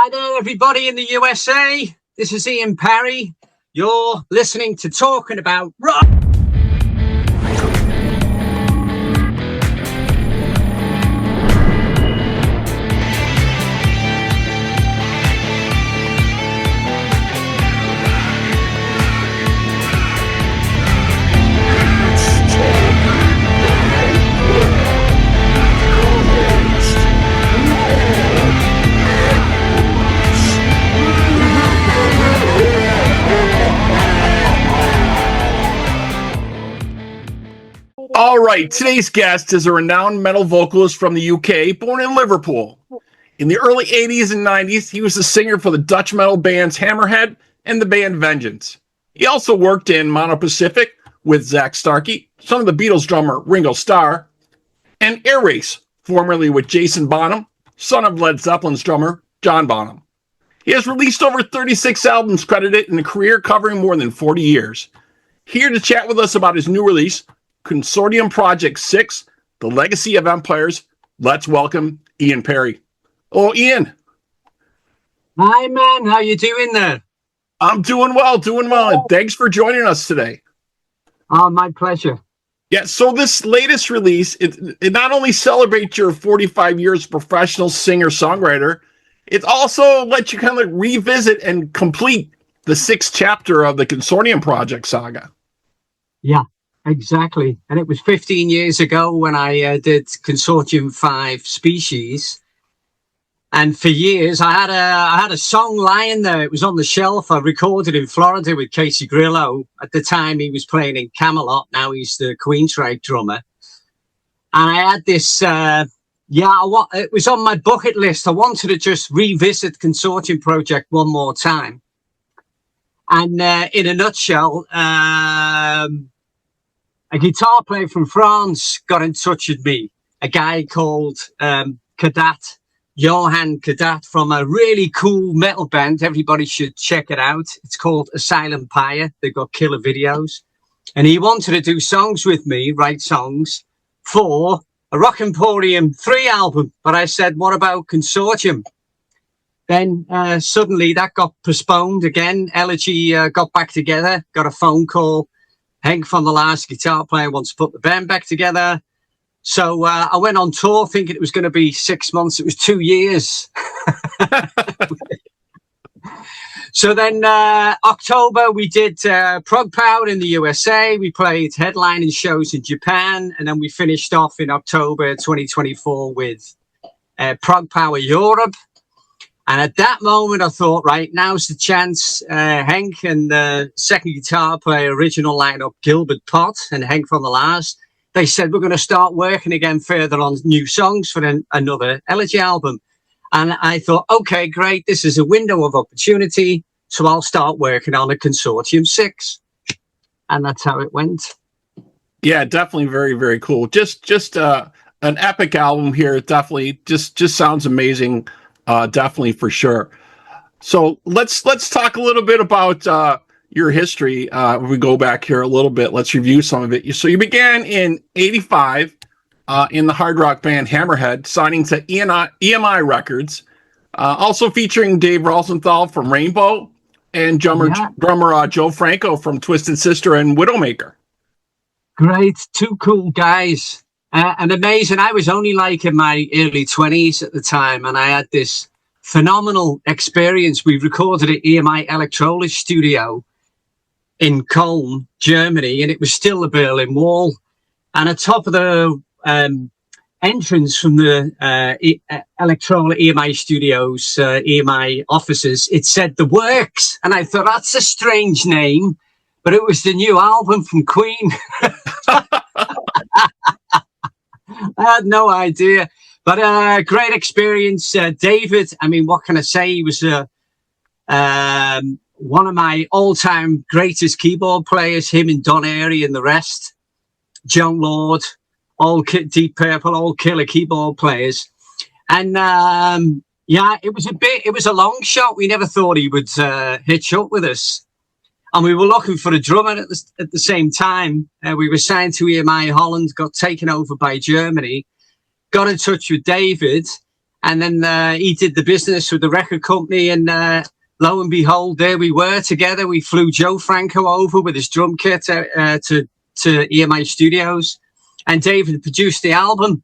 Hi there, everybody in the USA. This is Ian Parry. You're listening to Talking About Rock. All right, today's guest is a renowned metal vocalist from the UK, born in Liverpool. In the early 80s and 90s, he was the singer for the Dutch metal bands Hammerhead and the band Vengeance. He also worked in Mono Pacific with Zak Starkey, son of the Beatles drummer Ringo Starr, and Air Race, formerly with Jason Bonham, son of Led Zeppelin's drummer John Bonham. He has released over 36 albums credited in a career covering more than 40 years. Here to chat with us about his new release, Consortium Project 6, The Legacy of Empires. Let's welcome Ian Parry. Oh, Ian. Hi, man. How you doing there? I'm doing well. And thanks for joining us today. Oh, my pleasure. Yeah, so this latest release, it not only celebrates your 45 years professional singer-songwriter, it also lets you kind of revisit and complete the 6th chapter of the Consortium Project saga. Yeah. Exactly. And it was 15 years ago when I did Consortium 5 Species. And for years, I had a song lying there. It was on the shelf. I recorded in Florida with Casey Grillo. At the time, he was playing in Camelot. Now he's the Queensryche drummer. And I had this, it was on my bucket list. I wanted to just revisit Consortium Project one more time. And in a nutshell, a guitar player from France got in touch with me, a guy called Kadat, Johan Kadat, from a really cool metal band. Everybody should check it out. It's called Asylum Pyre. They've got killer videos. And he wanted to do songs with me, write songs for a Rock Emporium 3 album. But I said, what about Consortium? Then suddenly that got postponed again. Elegy got back together, got a phone call. Henk van der Laars, guitar player, wants to put the band back together. So I went on tour thinking it was going to be 6 months. It was 2 years. So then October, we did Prog Power in the USA. We played headlining shows in Japan. And then we finished off in October 2024 with Prog Power Europe. And at that moment, I thought, right, now's the chance. Henk and the second guitar player, original lineup, Gilbert Pott and Henk van der Laars, they said, we're going to start working again further on new songs for another Elegy album. And I thought, okay, great. This is a window of opportunity. So I'll start working on a Consortium 6. And that's how it went. Yeah, definitely very, very cool. Just an epic album here. It definitely just sounds amazing. Definitely for sure. So let's talk a little bit about your history. If we go back here a little bit, let's review some of it. So you began in '85 in the hard rock band Hammerhead, signing to EMI Records, also featuring Dave Rosenthal from Rainbow and drummer Joe Franco from Twisted Sister and Widowmaker. Great, 2 cool guys. And amazing. I was only like in my early 20s at the time, and I had this phenomenal experience. We recorded at EMI Electrolyte Studio in Cologne, Germany, and it was still the Berlin Wall. And at top of the entrance from the Electrolyte EMI Studios, EMI offices, it said The Works. And I thought, that's a strange name, but it was the new album from Queen. I had no idea, but great experience. David, I mean, what can I say? He was one of my all-time greatest keyboard players, him and Don Airy and the rest. John Lord, all Deep Purple, all killer keyboard players. And it was a long shot. We never thought he would hitch up with us. And we were looking for a drummer at the same time. We were signed to EMI Holland, got taken over by Germany, got in touch with David, And then he did the business with the record company, and lo and behold, there we were together. We flew Joe Franco over with his drum kit to EMI Studios, and David produced the album.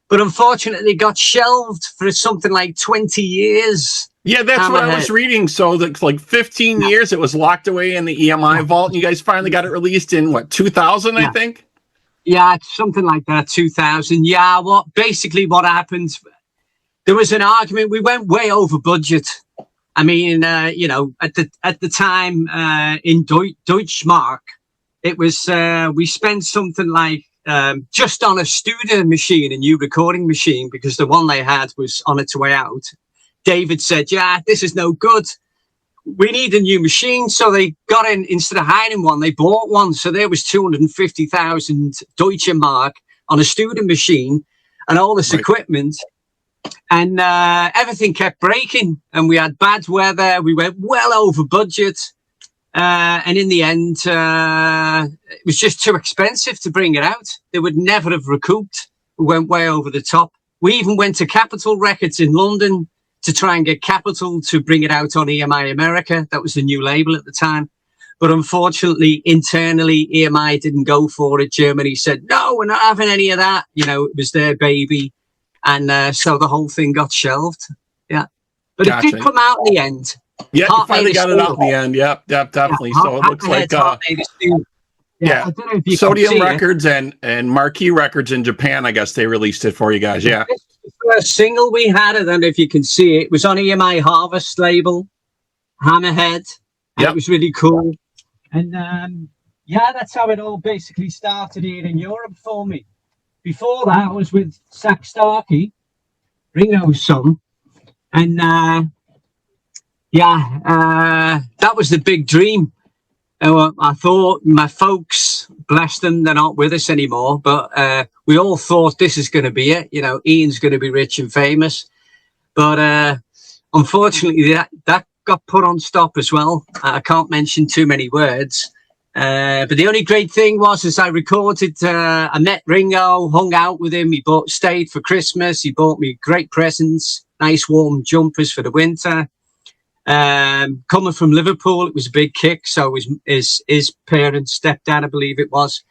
But unfortunately, got shelved for something like 20 years. Yeah, that's what I was reading. So that like 15 years, it was locked away in the EMI vault, and you guys finally got it released in what, 2000, I think? Yeah, something like that, 2000. Yeah, what happened, there was an argument. We went way over budget. I mean, you know, at the time in Deutschmark, it was, we spent something like, just on a studio machine, a new recording machine, because the one they had was on its way out. David said, yeah, this is no good. We need a new machine. So they got in, instead of hiring one, they bought one. So there was 250,000 Deutsche Mark on a studio machine and all this equipment. And everything kept breaking, and we had bad weather. We went well over budget. And in the end, it was just too expensive to bring it out. They would never have recouped. We went way over the top. We even went to Capitol Records in London to try and get Capitol to bring it out on EMI America. That was the new label at the time. But unfortunately, internally, EMI didn't go for it. Germany said, no, we're not having any of that. You know, it was their baby. And so the whole thing got shelved. Yeah. But It did come out in the end. Yeah, you finally got it out in the end. Yep, definitely. So it looks like Sodium Records and Marquee Records in Japan, I guess they released it for you guys. Yeah. This is the first single we had. I don't know if you can see it. It was on EMI Harvest label, Hammerhead. It was really cool. And that's how it all basically started here in Europe for me. Before that, I was with Zak Starkey, Ringo's son. And that was the big dream. I thought my folks, bless them, they're not with us anymore, but we all thought this is going to be it. You know, Ian's going to be rich and famous. But unfortunately, that got put on stop as well. I can't mention too many words. But the only great thing was, as I recorded, I met Ringo, hung out with him. He stayed for Christmas. He bought me great presents, nice warm jumpers for the winter. Coming from Liverpool, it was a big kick. So his parents, stepdad, I believe it was.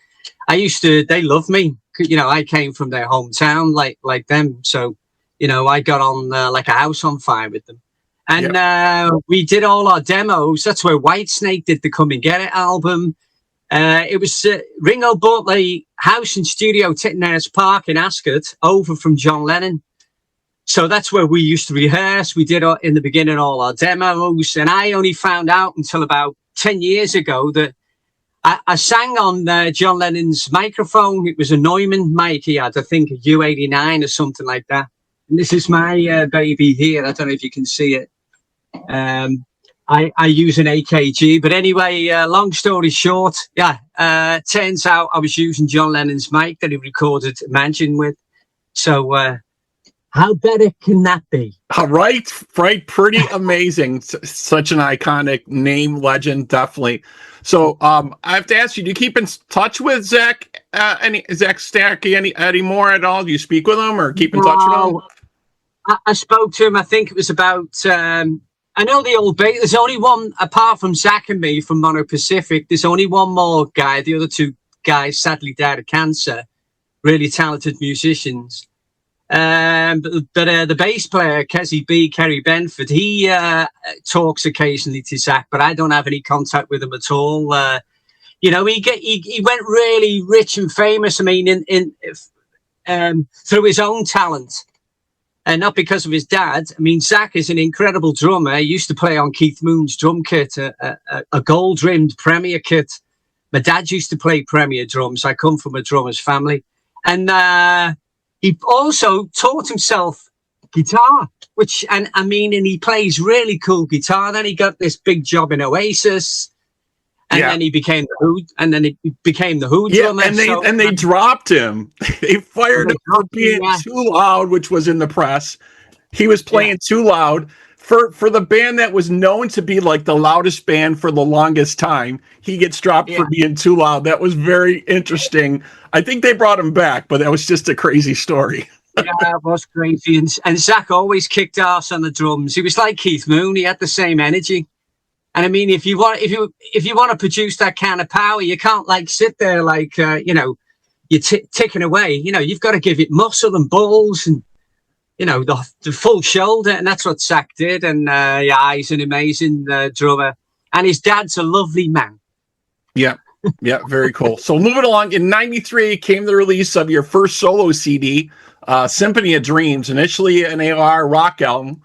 They loved me. You know, I came from their hometown, like them. So, you know, I got on like a house on fire with them. And we did all our demos. That's where Whitesnake did the Come and Get It album. It was Ringo bought the house and studio Tittenhouse Park in Ascot over from John Lennon. So that's where we used to rehearse. We did in the beginning all our demos. And I only found out until about 10 years ago that I sang on John Lennon's microphone. It was a Neumann mic he had, I think a U89 or something like that. And this is my baby here. I don't know if you can see it. I use an AKG, but anyway, long story short, turns out I was using John Lennon's mic that he recorded Imagine with. So, how better can that be? Right. Pretty amazing. Such an iconic name, legend, definitely. So, I have to ask you, do you keep in touch with Zak, Zak Starkey anymore at all? Do you speak with him or keep in touch with him? I spoke to him, I think it was about, I know the old bait. There's only one, apart from Zak and me from Mono Pacific, there's only one more guy. The other two guys sadly died of cancer. Really talented musicians. But the bass player, Kerry Benford, he talks occasionally to Zak, but I don't have any contact with him at all. You know, he went really rich and famous. I mean, through his own talent. And not because of his dad. I mean, Zak is an incredible drummer. He used to play on Keith Moon's drum kit, a gold-rimmed Premier kit. My dad used to play Premier drums. I come from a drummer's family. And he also taught himself guitar, and he plays really cool guitar. Then he got this big job in Oasis. And then he became the Who drummer. And they dropped him. They fired him for being too loud, which was in the press. He was playing too loud for the band that was known to be like the loudest band for the longest time. He gets dropped for being too loud. That was very interesting. I think they brought him back, but that was just a crazy story. Yeah, it was crazy. And Zak always kicked ass on the drums. He was like Keith Moon. He had the same energy. And I mean, if you want to produce that kind of power, you can't like sit there like you're ticking away. You've got to give it muscle and balls and the full shoulder, and that's what Zak did. And he's an amazing drummer, and his dad's a lovely man. Yeah, very cool. So moving along, in '93 came the release of your first solo CD, Symphony of Dreams, initially an AOR rock album.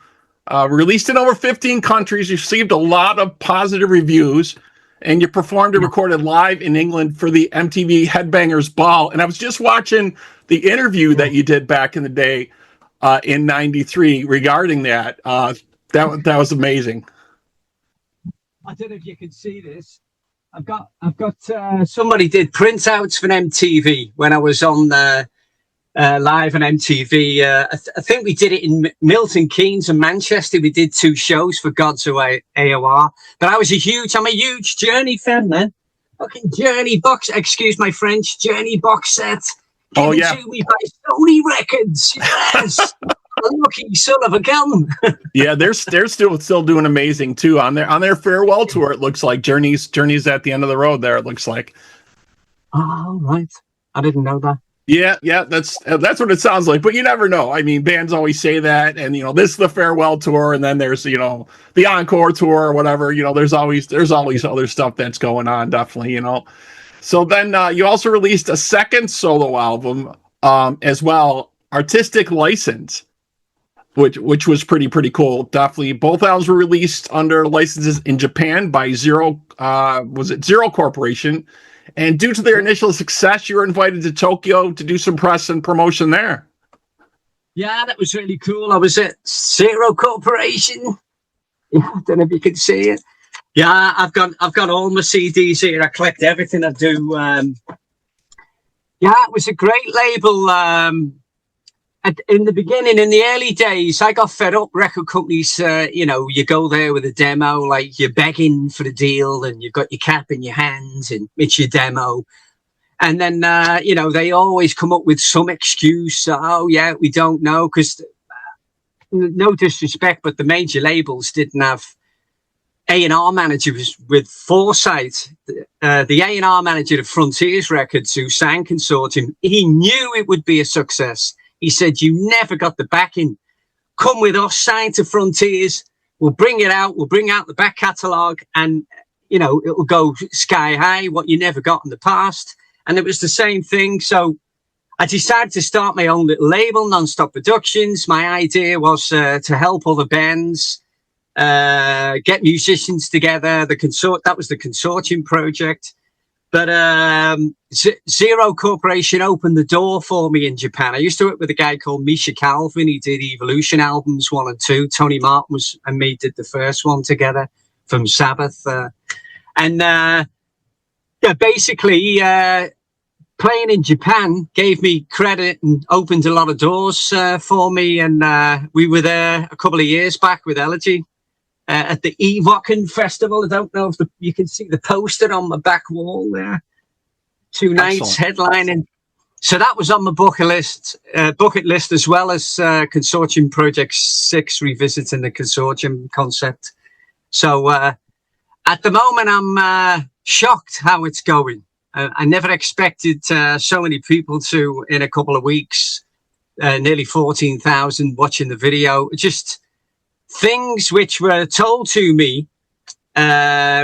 Released in over 15 countries, received a lot of positive reviews, and you performed and recorded live in England for the MTV Headbangers Ball. And I was just watching the interview that you did back in the day in '93 regarding that. That was amazing. I don't know if you can see this. I've got somebody did printouts for MTV when I was on live on MTV. I think we did it in Milton Keynes and Manchester. We did 2 shows for God's Away AOR. But I'm a huge Journey fan, man. Fucking Journey box, excuse my French, Journey box set. Given to me by Sony Records. Yes. Lucky son of a gun. Yeah, they're still doing amazing too on their farewell tour. It looks like Journey's at the end of the road there. It looks like. Oh, right. I didn't know that. Yeah, that's what it sounds like, but you never know. I mean, bands always say that, and this is the farewell tour, and then there's the encore tour or whatever. There's always other stuff that's going on, definitely. So then you also released a second solo album as well, Artistic License, which was pretty cool. Definitely, both albums were released under licenses in Japan by Zero Corporation. And due to their initial success, you were invited to Tokyo to do some press and promotion there. Yeah, that was really cool. I was at Zero Corporation. Yeah, I don't know if you can see it. Yeah, I've got all my CDs here. I collect everything I do. It was a great label. In the beginning, in the early days, I got fed up. Record companies, you go there with a demo, like you're begging for the deal, and you've got your cap in your hands, and it's your demo. And then, they always come up with some excuse. Oh, yeah, we don't know, because no disrespect, but the major labels didn't have A&R managers with foresight. The A&R manager of Frontiers Records, who sang Consortium, he knew it would be a success. He said, you never got the backing. Come with us, sign to Frontiers. We'll bring it out. We'll bring out the back catalogue, and, it'll go sky high, what you never got in the past. And it was the same thing. So I decided to start my own little label, Nonstop Productions. My idea was to help other bands, get musicians together. That was the Consortium Project. But Zero Corporation opened the door for me in Japan. I used to work with a guy called Misha Calvin. He did Evolution albums 1 and 2. Tony Martin and me did the first one together from Sabbath. Basically, playing in Japan gave me credit and opened a lot of doors for me. And we were there a couple of years back with Elegy. At the Evoken Festival. I don't know if you can see the poster on my back wall there. 2 nights headlining. So that was on my bucket list as well as Consortium Project 6 revisiting the Consortium concept. So at the moment, I'm shocked how it's going. I never expected so many people to, in a couple of weeks, nearly 14,000 watching the video. Just things which were told to me,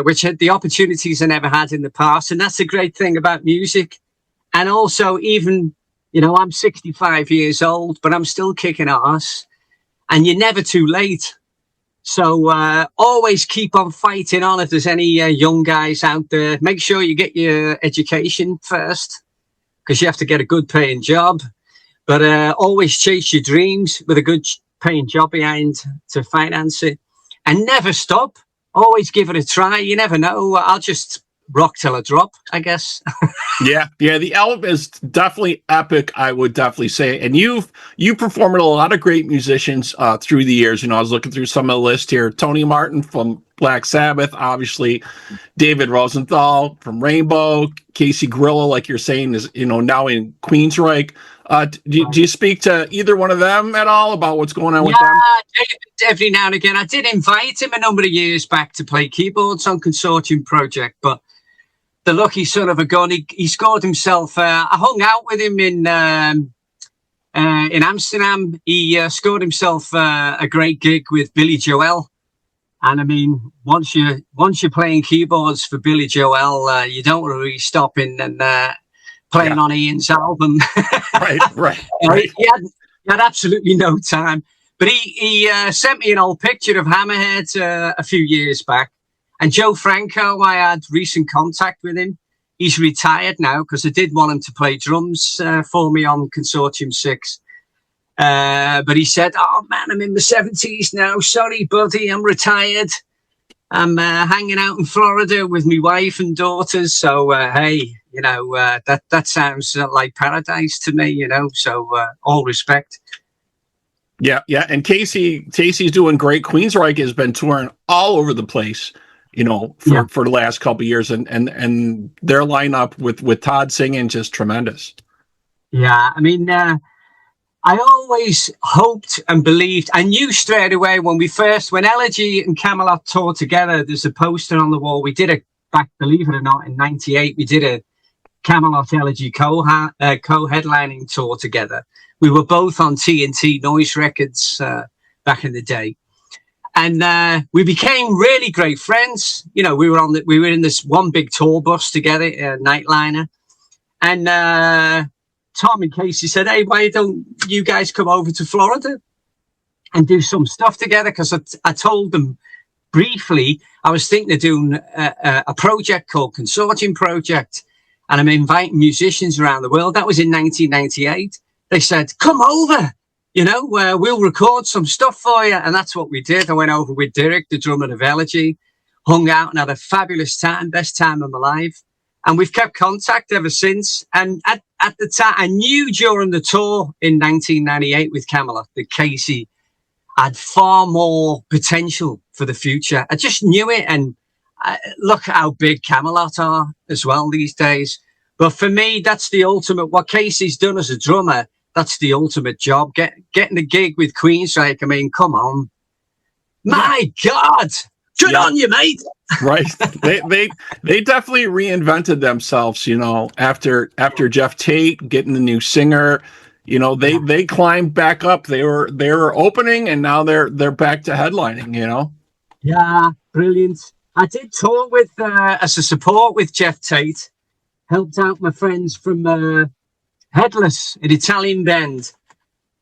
which had the opportunities I never had in the past. And that's the great thing about music. And also, even, I'm 65 years old, but I'm still kicking ass. And you're never too late. So always keep on fighting on. If there's any young guys out there, make sure you get your education first, because you have to get a good paying job. But always chase your dreams with a good paying job behind to finance it, and never stop. Always give it a try. You never know. I'll just rock till I drop, I guess. Yeah. The album is definitely epic, I would definitely say. And you performed with a lot of great musicians through the years. I was looking through some of the list here. Tony Martin from Black Sabbath, obviously. David Rosenthal from Rainbow. Casey Grillo, like you're saying, is now in Queensryche. Do you speak to either one of them at all about what's going on with them? Every now and again. I did invite him a number of years back to play keyboards on Consortium Project, but the lucky son of a gun, he scored himself. I hung out with him in Amsterdam. He scored himself a great gig with Billy Joel. And I mean, once you're playing keyboards for Billy Joel, you don't really stop in and playing on Ian's album. right. He had absolutely no time. But he sent me an old picture of Hammerhead a few years back. And Joe Franco, I had recent contact with him. He's retired now because I did want him to play drums for me on Consortium 6. But he said, "Oh man, I'm in my 70s now. Sorry, buddy, I'm retired. I'm hanging out in Florida with my wife and daughters. So hey, you know, that sounds like paradise to me, you know. So all respect." Yeah. And Casey's doing great. Queensryche has been touring all over the place, you know, for the last couple of years, and their lineup with Todd singing just tremendous. Yeah, I mean. I always hoped and believed, I knew straight away when Elegy and Camelot toured together, there's a poster on the wall. We did believe it or not, in 98, we did a Camelot Elegy co-headlining tour together. We were both on TNT Noise Records back in the day. And we became really great friends. You know, we were in this one big tour bus together, Nightliner. And Tom and Casey said, "Hey, why don't you guys come over to Florida and do some stuff together?" Because I told them briefly I was thinking of doing a project called Consortium Project, and I'm inviting musicians around the world. That was in 1998. They said, "Come over, you know, we'll record some stuff for you." And that's what we did. I went over with Derek, the drummer of Elegy, hung out and had a fabulous time, best time of my life. And we've kept contact ever since. And at the time, I knew during the tour in 1998 with Camelot that Casey had far more potential for the future. I just knew it. And look how big Camelot are as well these days. But for me, that's the ultimate. What Casey's done as a drummer, that's the ultimate job. Getting a gig with Queensryche. I mean, come on. My God. Good on you, mate. Right. They definitely reinvented themselves, you know, after Jeff Tate getting the new singer, you know, they climbed back up. They were opening, and now they're back to headlining, you know. Yeah, brilliant. I did tour with as a support with Jeff Tate, helped out my friends from Headless, an Italian band,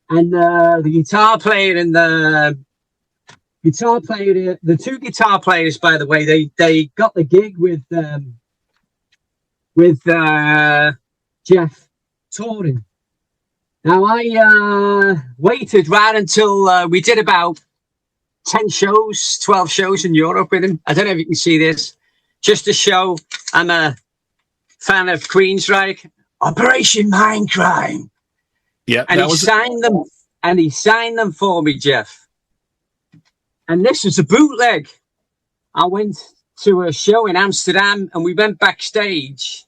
and the guitar player and the two guitar players, by the way, they got the gig with Jeff touring. Now I waited right until we did about 10 shows, 12 shows in Europe with him. I don't know if you can see this. Just to show I'm a fan of Queensryche. Operation Mindcrime. Yeah, and he signed them for me, Jeff. And this was a bootleg. I went to a show in Amsterdam and we went backstage,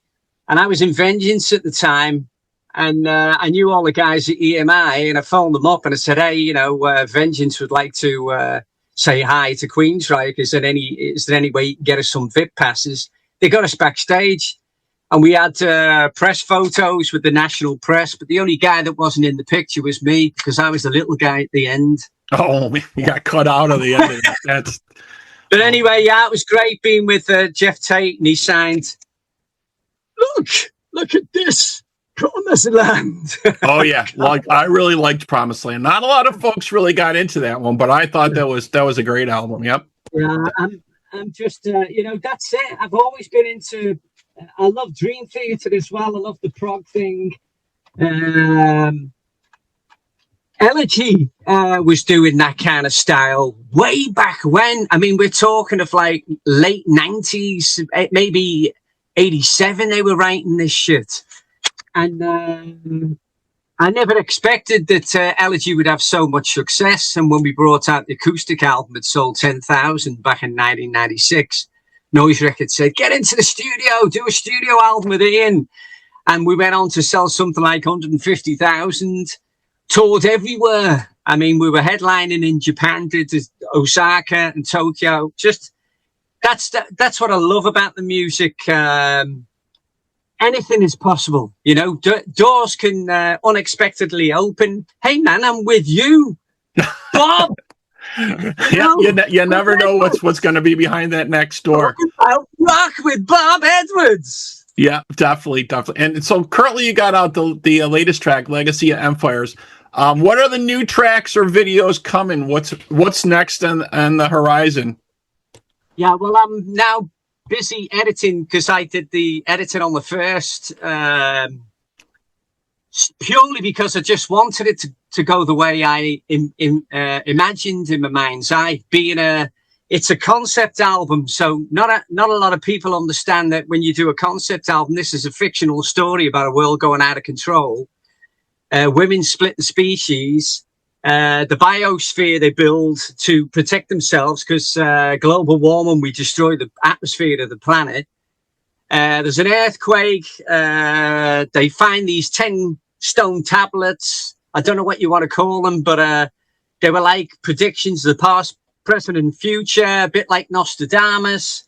and I was in Vengeance at the time, and I knew all the guys at EMI, and I phoned them up and I said, "Hey, you know, Vengeance would like to say hi to Queensryche. Is there any way you can get us some VIP passes?" They got us backstage, and we had press photos with the national press, but the only guy that wasn't in the picture was me, because I was the little guy at the end. Oh, you got cut out of the end of that. But anyway, yeah, it was great being with Jeff Tate, and he signed, look at this, Promised Land. Oh yeah, well, I really liked Promised Land. Not a lot of folks really got into that one, but I thought that was a great album. Yep. Yeah, I'm just you know, that's it. I've always been into. I love Dream Theater as well. I love the prog thing. Elegy was doing that kind of style way back when. I mean, we're talking of like late 90s, maybe 87 they were writing this shit. And I never expected that Elegy would have so much success. And when we brought out the acoustic album, it sold 10,000 back in 1996. Noise Records said, "Get into the studio, do a studio album with Ian." And we went on to sell something like 150,000, toured everywhere. I mean, we were headlining in Japan, did Osaka and Tokyo. Just that's what I love about the music. Anything is possible, you know. Doors can unexpectedly open. Hey, man, I'm with you, Bob. You never know what's going to be behind that next door. Rock with Bob Edwards. Yeah, definitely. And so currently you got out the latest track, Legacy of Empires. What are the new tracks or videos coming? What's next on the horizon? Yeah, well, I'm now busy editing because I did the editing on the first, purely because I just wanted it to go the way I imagined in my mind's eye. It's a concept album, so not a lot of people understand that when you do a concept album, this is a fictional story about a world going out of control. Women split the species. The biosphere they build to protect themselves because global warming, we destroy the atmosphere of the planet. There's an earthquake. They find these 10 stone tablets. I don't know what you want to call them, but they were like predictions of the past, present, and future, a bit like Nostradamus.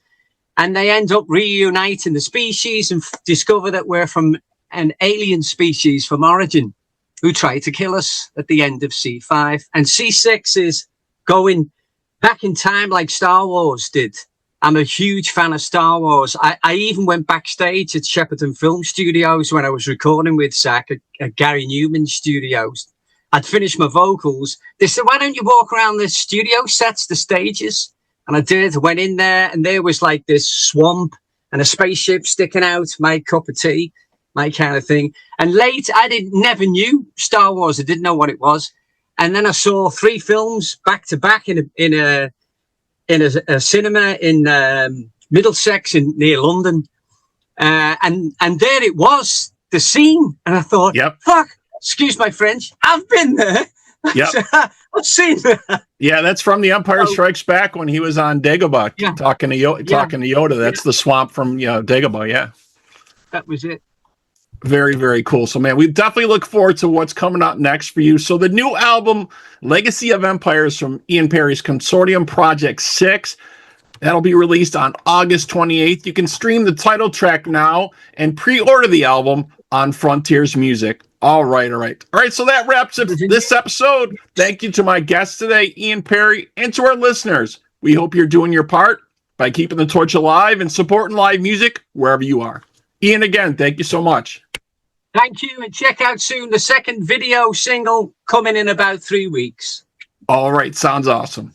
And they end up reuniting the species and discover that we're from an alien species from origin who tried to kill us at the end of C5. And C6 is going back in time like Star Wars did. I'm a huge fan of Star Wars. I even went backstage at Shepperton Film Studios when I was recording with Zak at Gary Newman's studios. I'd finished my vocals. They said, why don't you walk around the studio sets, the stages? And I did. I went in there and there was like this swamp and a spaceship sticking out, my cup of tea, my kind of thing. And late, never knew Star Wars. I didn't know what it was. And then I saw 3 films back to back in a cinema in Middlesex near London. And there it was, the scene. And I thought, fuck, excuse my French, I've been there. Yep. I've seen that. Yeah, that's from The Empire Strikes Back when he was on Dagobah talking to Yoda. That's the swamp from Dagobah, yeah. That was it. Very, very cool. So, man, we definitely look forward to what's coming up next for you. So the new album, Legacy of Empires from Ian Parry's Consortium Project 6, that'll be released on August 28th. You can stream the title track now and pre-order the album on Frontiers Music. All right. So that wraps up this episode. Thank you to my guest today, Ian Parry, and to our listeners. We hope you're doing your part by keeping the torch alive and supporting live music wherever you are. Ian, again, thank you so much. Thank you, and check out soon the second video single coming in about 3 weeks. All right, sounds awesome.